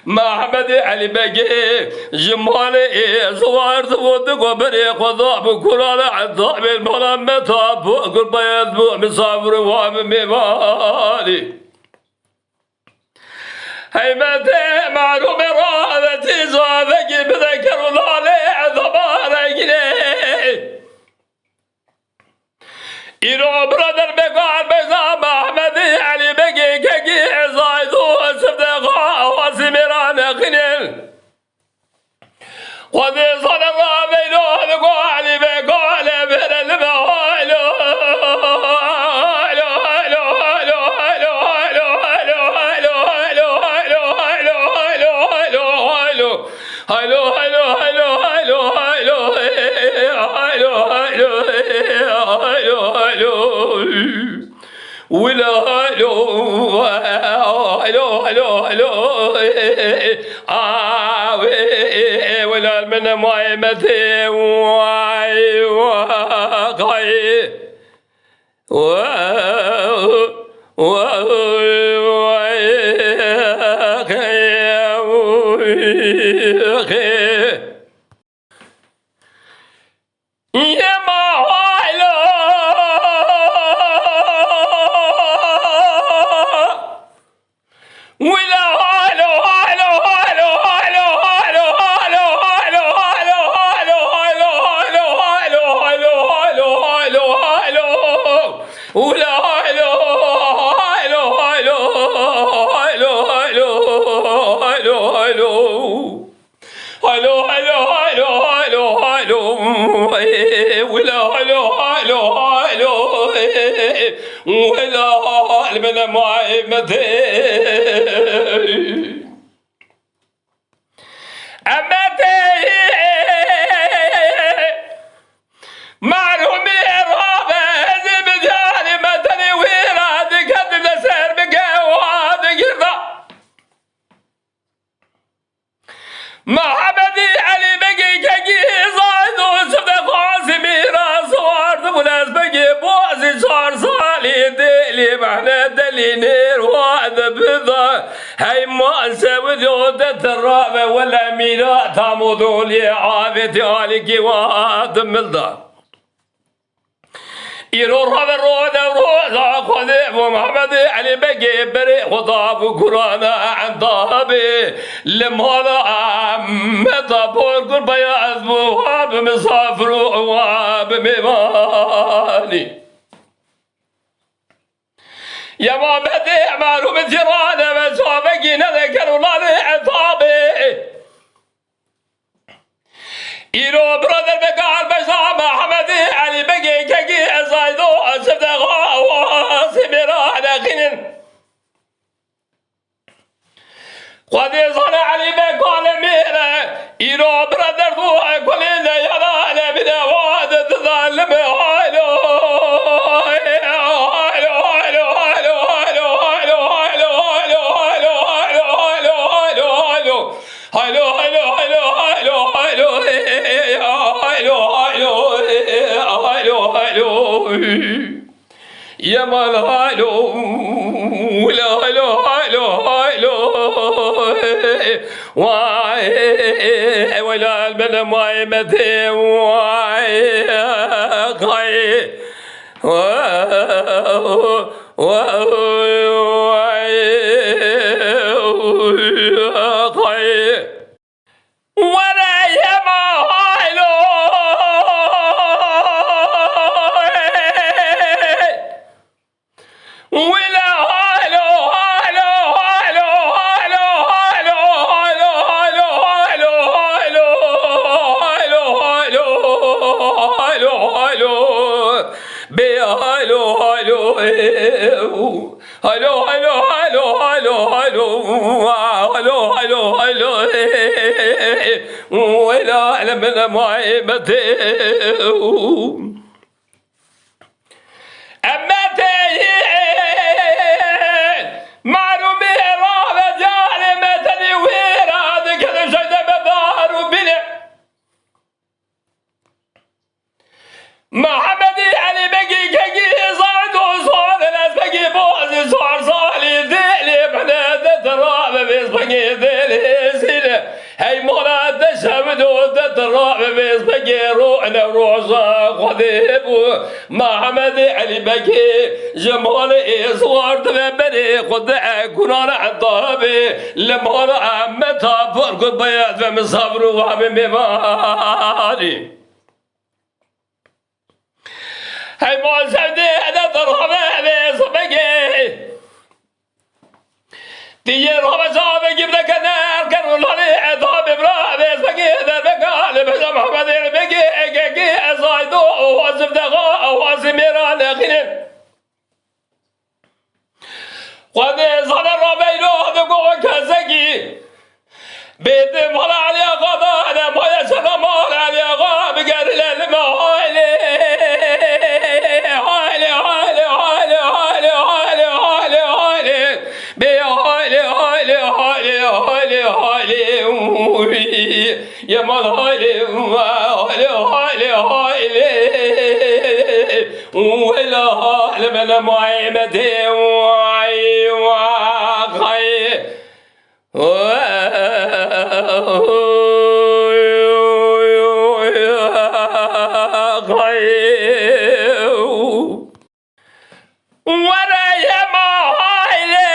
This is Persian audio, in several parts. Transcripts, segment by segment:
محمد علي بقي جمالي صوار ثبوتك وبريق وضعب كل على عضاب الملامة فوق البيض مسافر وممالي هيمتي معلوم رادتي صادق بذكر ضالي ضبارك لي إيرو برادر بقال بيزا محمد علي بقي كقي زايدو صدقا واسمران خنين قد صد الله بيلو ذقو علي بقال بر المهالو ولا هلو هلو هلو هلو ولا من ما متي واي واي من معيمتي أمتي معلومي رابع زي بداني مدني ويرادي قد نسير بقوادي قرضا محمدي علي بقي كقي صعدو صدق عاصمي راس وارض وناس بقي بوزي صار صالي ديلي معنا دلينير وهذا بضا هاي ما نسوي جودة الرابع ولا مينا تامودوا لي عافيتي عليكي وهذا ملدا يرو رابع رودا ورودا خذيف ومحمد علي بقي بريء وضاب قرانا عن ضابي لمهلا مطابور قرب يعذب وهاب مسافر وهاب مباني يا ما بدي معلوم جيرانه مسافقين ذكروا الله عطابي يرو برادر بقال بسام محمد علي بقي كقي زايدو صدقا واسمران خنين قد صنع علي بقال ميرا يرو برادر دو كل يلا بدواد تظلم هالو هلو هلو هلو هلو هلو هلو هلو يا مال هالو ولا هالو هالو هالو واي ولا البن ماي متي واي قاي قاي ولا يما هالو ولا هالو هالو هالو هالو هالو هالو هالو هالو هالو هالو هالو هالو بهالو هالو هالو هالو هالو هالو هالو هالو هالو ولا من معيبته معلومي راه جاري مثلي ويراد كذا شيء بدار وبلا محمدي علي بقي كي صعد وصعد ناس بقي بوزي صار صالي ذيلي بحنا تتراب بيس بقي ذيلي سيلة هاي مولا تشهد وتتراب بيس بقي روحنا وروحنا خذيب محمدي علي بقي جمالي صور تبني خدع كنار عطابي لما عمتها فرق البيات فمن صبر وعمي مالي هاي مال سودي هذا ضربة بيس بقي تيجي ربع صابي جبنا كنار كانوا لالي عطابي برا بيس بقي هذا بقال بس محمد بقي كي صايدو وصف دغا وصف ميران خنين قد صار الربيلو دقوا كزكي بيت مال علي غضا انا ما يسر مال علي غا بقال المهالي هالي هالي هالي هالي هالي هالي هالي بهالي هالي هالي هالي هالي يا مال هالي هالي هالي هالي ولا هالي من معيمتي وعي وعي ولا يما هايلي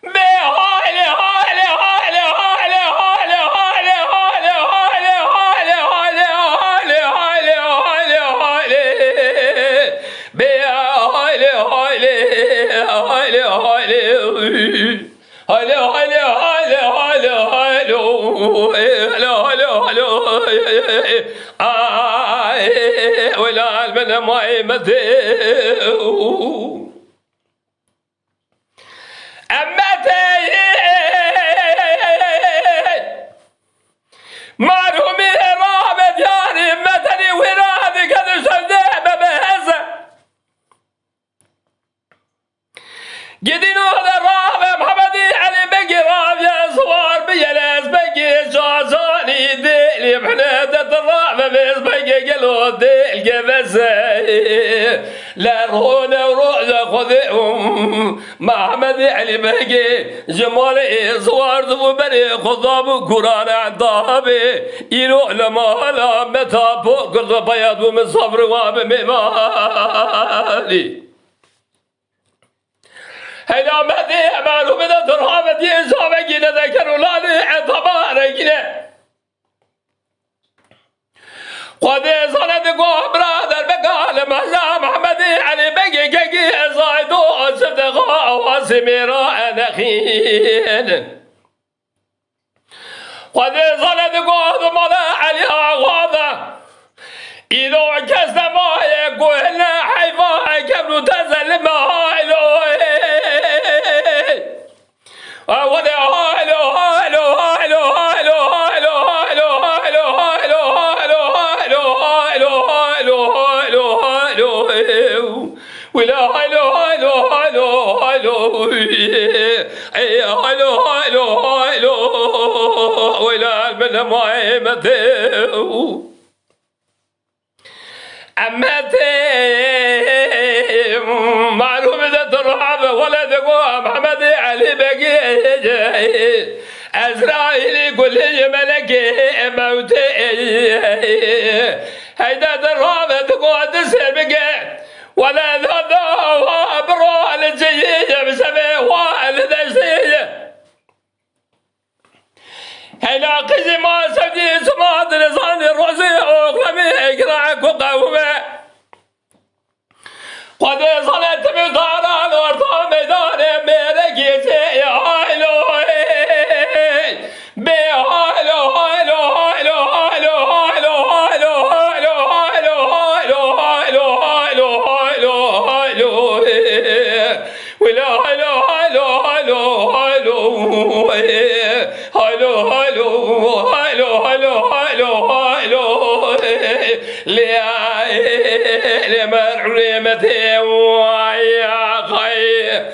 بهايلي هايلي هايلي هايلي هايلي هايلي هايلي هايلي هايلي هايلي هايلي هايلي هايلي بهايلي هايلي هايلي هايلي هايلي هايلي هايلي هايلي هايلي ولا المن ما يمدو أمتي معلومي رابط ياري مثلي ورادي قد شدع ببهزة قدينو هذا الرابع محمدي علي بقي رابع صوار بيلاس بقي شازاني ديلي بحنا تترابع بيس بقي قلو ديل قبسة لا رونا وروحنا خذيهم محمدي علي بقي جمالي صوار ذو بني خضاب قران عطابي يروح لما لا متى فوق البياض ومن صبر وبمالي هلا مدي مالو بدا ترهاب دي زابقين ذكروا لاني عطبارقين قد صلت قوم برادر بقال مهلا محمدي علي بقي قي صايدو صدقاء وسميراء نخين قد صلت قوم ملا علي غاضة إذا عكست ما يقول حيفا قبل تنزل مهايلو ولا هالو هالو هالو هالو هالو هالو هالو هالو هالو هالو هالو هالو هالو ولا هالو هالو هالو هالو هالو هالو ولا من مهمته أمتي معلوم ذات الرعب ولد محمد علي بقي أزرائيل يقول لي ملكي موتي هيدا الرعب تقول تسبقي ولا ذا برو الجية بسبي والد الجية هيلا قزي ما سبدي سماد لسان الرزي أغلبي إقرعك وقومي قد صلت بطارا الورطة ميدان ميرك يسي هايلو بي هايلو هايلو هايلو هايلو هايلو هايلو هايلو هايلو هايلو هايلو هايلو هايلو ولا هايلو هايلو هايلو هايلو هايلو هايلو هايلو هايلو هايلو هايلو لمرعمتي ويا خي